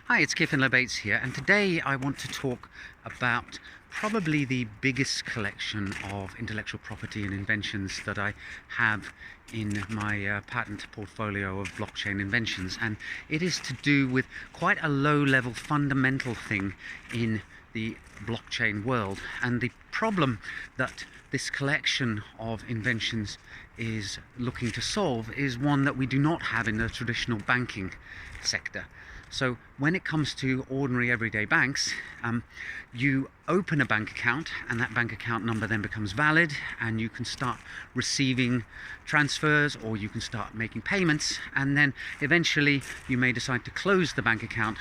Hi, it's Kevin Bates here, and today I want to talk about probably the biggest collection of intellectual property and inventions that I have in my patent portfolio of blockchain inventions, and it is to do with quite a low-level fundamental thing in the blockchain world. And the problem that this collection of inventions is looking to solve is one that we do not have in the traditional banking sector. So when it comes to ordinary everyday banks, you open a bank account and that bank account number then becomes valid, and you can start receiving transfers or you can start making payments, and then eventually you may decide to close the bank account,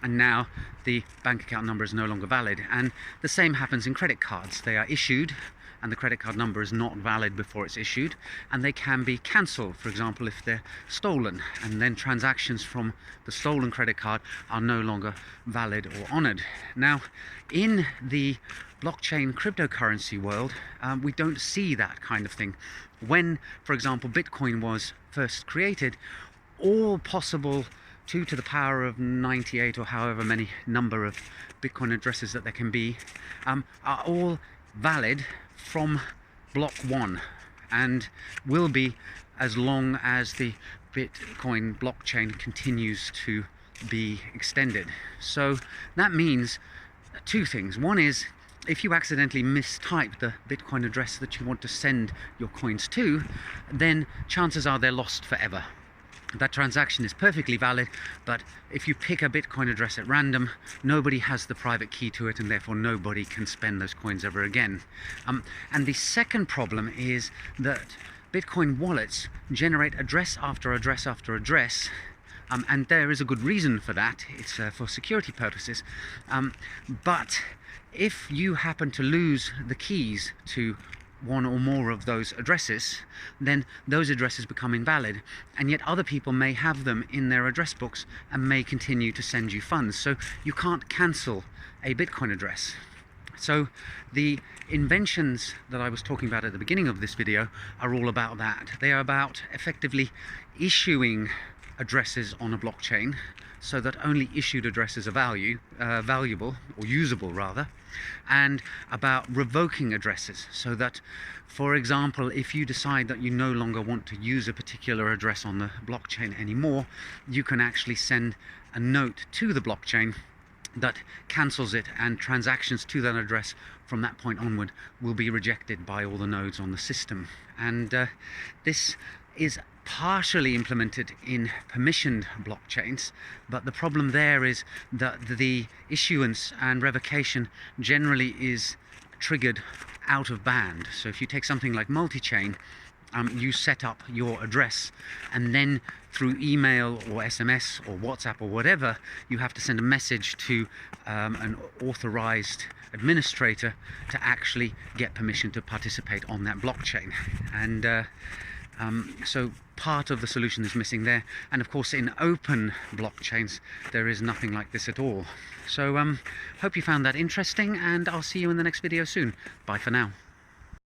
and now the bank account number is no longer valid. And the same happens in credit cards. They are issued and the credit card number is not valid before it's issued, and they can be cancelled, for example, if they're stolen, and then transactions from the stolen credit card are no longer valid or honored. Now, in the blockchain cryptocurrency world, we don't see that kind of thing. When, for example, Bitcoin was first created, all possible 2 to the power of 98 or however many number of Bitcoin addresses that there can be are all valid from block 1 and will be as long as the Bitcoin blockchain continues to be extended. So that means two things. One is, if you accidentally mistype the Bitcoin address that you want to send your coins to, then chances are they're lost forever. That transaction is perfectly valid, but if you pick a Bitcoin address at random, nobody has the private key to it, and therefore nobody can spend those coins ever again. And the second problem is that Bitcoin wallets generate address after address after address, and there is a good reason for that. It's for security purposes. But if you happen to lose the keys to one or more of those addresses, then those addresses become invalid, and yet other people may have them in their address books and may continue to send you funds. So you can't cancel a Bitcoin address. So the inventions that I was talking about at the beginning of this video are all about that. They are about effectively issuing addresses on a blockchain so that only issued addresses are valuable, or usable rather, and about revoking addresses so that, for example, if you decide that you no longer want to use a particular address on the blockchain anymore, you can actually send a note to the blockchain that cancels it, and transactions to that address from that point onward will be rejected by all the nodes on the system. And this is partially implemented in permissioned blockchains, but the problem there is that the issuance and revocation generally is triggered out of band. So if you take something like multi-chain, you set up your address, and then through email or SMS or WhatsApp or whatever, you have to send a message to an authorized administrator to actually get permission to participate on that blockchain. And so part of the solution is missing there. And of course, in open blockchains, there is nothing like this at all. So hope you found that interesting, and I'll see you in the next video soon. Bye for now.